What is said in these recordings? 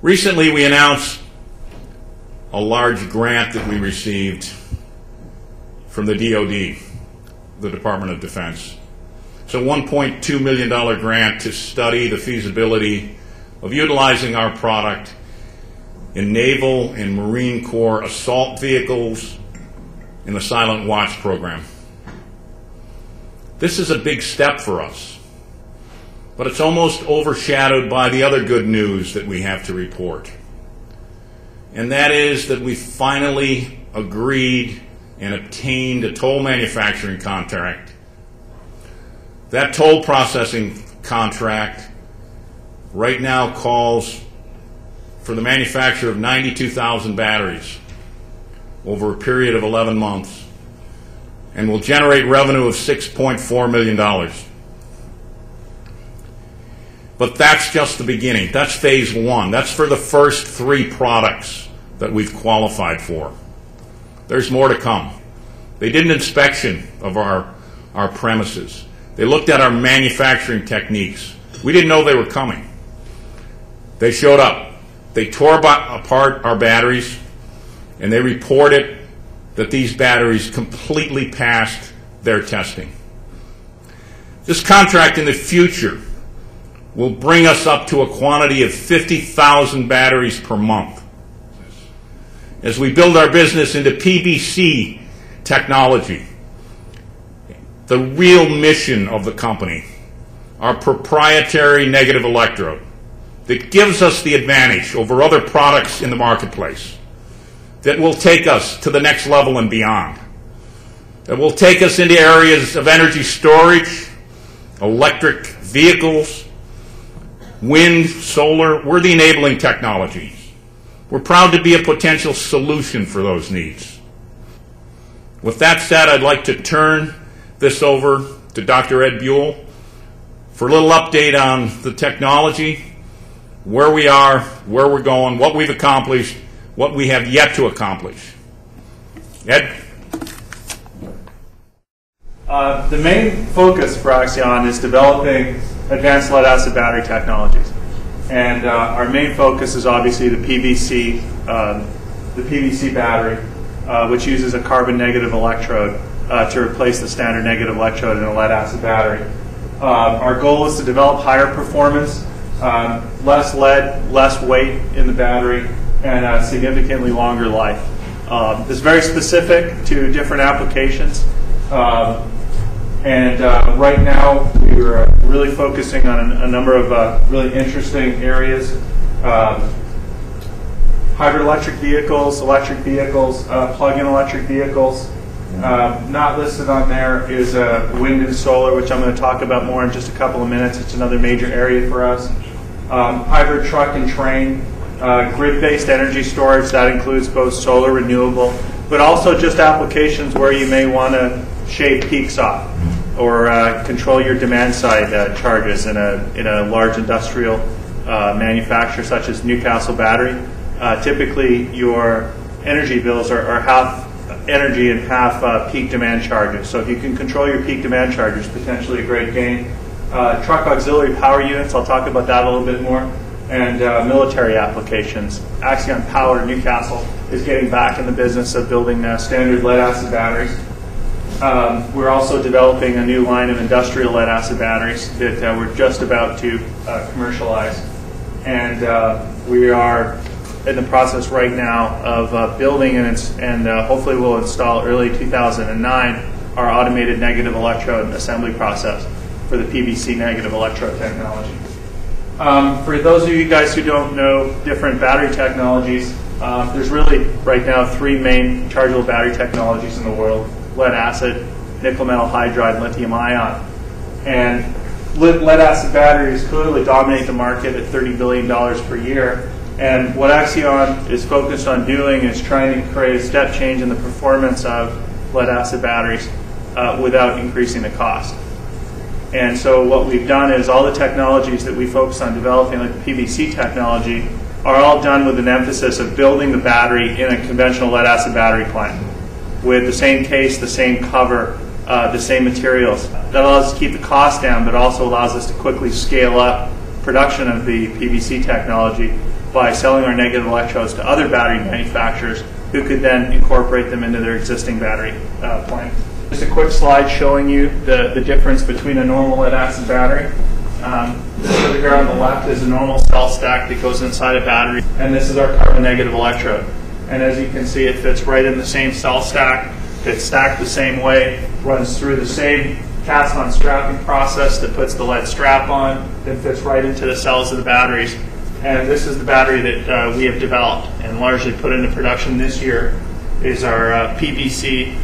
Recently, we announced a large grant that we received from the DoD, the Department of Defense. It's a $1.2 million grant to study the feasibility of utilizing our product in Naval and Marine Corps assault vehicles in the Silent Watch program. This is a big step for us, but it's almost overshadowed by the other good news that we have to report. And that is that we finally agreed and obtained a toll manufacturing contract. That toll processing contract right now calls for the manufacture of 92,000 batteries over a period of 11 months and will generate revenue of $6.4 million. But that's just the beginning. That's phase one. That's for the first 3 products that we've qualified for. There's more to come. They did an inspection of our premises. They looked at our manufacturing techniques. We didn't know they were coming. They showed up. They tore apart our batteries, and they reported that these batteries completely passed their testing. This contract in the future will bring us up to a quantity of 50,000 batteries per month as we build our business into PVC technology. The real mission of the company, our proprietary negative electrode that gives us the advantage over other products in the marketplace, that will take us to the next level and beyond, that will take us into areas of energy storage, electric vehicles, wind, solar. We're the enabling technology. We're proud to be a potential solution for those needs. With that said, I'd like to turn this over to Dr. Ed Buell for a little update on the technology, where we are, where we're going, what we've accomplished, what we have yet to accomplish. Ed? The main focus for Axion is developing advanced lead-acid battery technologies. And our main focus is obviously the PVC battery, which uses a carbon negative electrode to replace the standard negative electrode in a lead-acid battery. Our goal is to develop higher performance, less lead, less weight in the battery, and a significantly longer life. It's very specific to different applications. Right now, we're really focusing on a number of really interesting areas. Hybrid electric vehicles, plug-in electric vehicles. Not listed on there is wind and solar, which I'm going to talk about more in just a couple of minutes. It's another major area for us. Hybrid truck and train, grid-based energy storage. That includes both solar, renewable, but also just applications where you may want to shave peaks off or control your demand side charges in a large industrial manufacturer such as Newcastle Battery. Typically, your energy bills are half energy and half peak demand charges. So if you can control your peak demand charges, potentially a great gain. Truck auxiliary power units, I'll talk about that a little bit more, and military applications. Axion Power Newcastle is getting back in the business of building standard lead-acid batteries. We're also developing a new line of industrial lead-acid batteries that we're just about to commercialize. And we are in the process right now of building and hopefully we'll install early 2009 our automated negative electrode assembly process for the PVC negative electrode technology. For those of you guys who don't know different battery technologies, there's really right now 3 main chargeable battery technologies in the world: lead acid, nickel metal hydride, and lithium ion. And lead acid batteries clearly dominate the market at $30 billion per year. And what Axion is focused on doing is trying to create a step change in the performance of lead acid batteries without increasing the cost. And so what we've done is all the technologies that we focus on developing, like the PVC technology, are all done with an emphasis of building the battery in a conventional lead acid battery plant with the same case, the same cover, the same materials. That allows us to keep the cost down, but also allows us to quickly scale up production of the PVC technology by selling our negative electrodes to other battery manufacturers who could then incorporate them into their existing battery plant. Just a quick slide showing you the difference between a normal lead-acid battery. This over here on the left is a normal cell stack that goes inside a battery, and this is our carbon negative electrode. And as you can see, it fits right in the same cell stack, it's stacked the same way, runs through the same cast-on strapping process that puts the lead strap on, then fits right into the cells of the batteries. And this is the battery that we have developed and largely put into production this year is our PVC,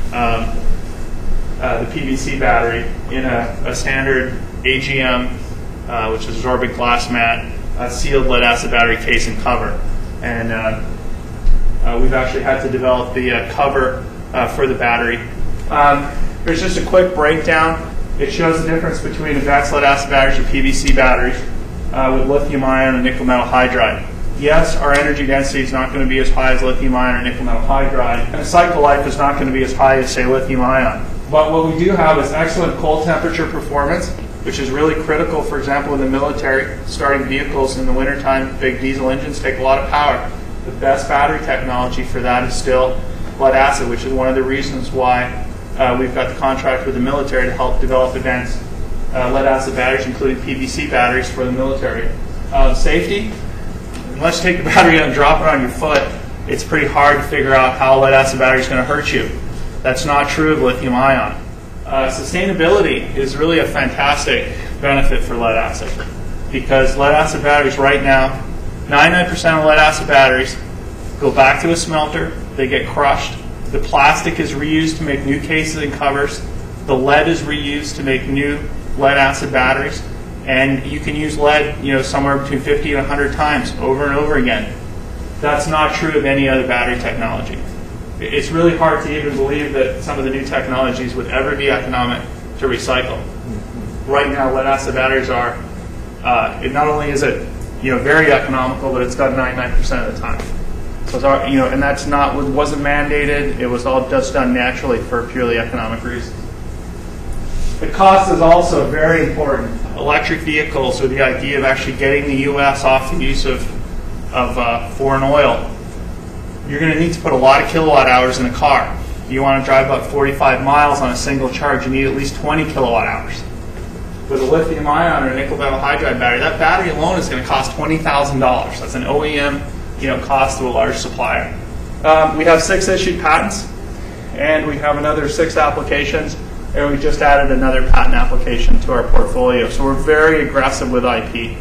the PVC battery in a standard AGM, which is absorbent glass mat, sealed lead-acid battery case and cover. And we've actually had to develop the cover for the battery. Here's just a quick breakdown. It shows the difference between advanced lead-acid batteries or PVC batteries with lithium-ion and nickel metal hydride. Yes, our energy density is not going to be as high as lithium-ion or nickel metal hydride, and the cycle life is not going to be as high as, say, lithium-ion. But what we do have is excellent cold temperature performance, which is really critical, for example, in the military, starting vehicles in the wintertime. Big diesel engines take a lot of power. The best battery technology for that is still lead-acid, which is one of the reasons why we've got the contract with the military to help develop advanced lead-acid batteries, including PVC batteries for the military. Safety, unless you take the battery out and drop it on your foot, it's pretty hard to figure out how a lead-acid battery is going to hurt you. That's not true of lithium-ion. Sustainability is really a fantastic benefit for lead-acid, because lead-acid batteries right now, 99% of lead-acid batteries go back to a smelter, they get crushed, the plastic is reused to make new cases and covers, the lead is reused to make new lead-acid batteries, and you can use lead, somewhere between 50 and 100 times over and over again. That's not true of any other battery technology. It's really hard to even believe that some of the new technologies would ever be economic to recycle. Right now, lead-acid batteries are, not only is it very economical, but it's done 99% of the time. So it's and that's wasn't mandated. It was all just done naturally for purely economic reasons. The cost is also very important. Electric vehicles, or the idea of actually getting the U.S. off the use of foreign oil, you're going to need to put a lot of kilowatt hours in a car. If you want to drive about 45 miles on a single charge, you need at least 20 kilowatt hours. With a lithium-ion or nickel metal hydride battery, that battery alone is going to cost $20,000. That's an OEM cost to a large supplier. We have 6 issued patents, and we have another 6 applications, and we just added another patent application to our portfolio. So we're very aggressive with IP.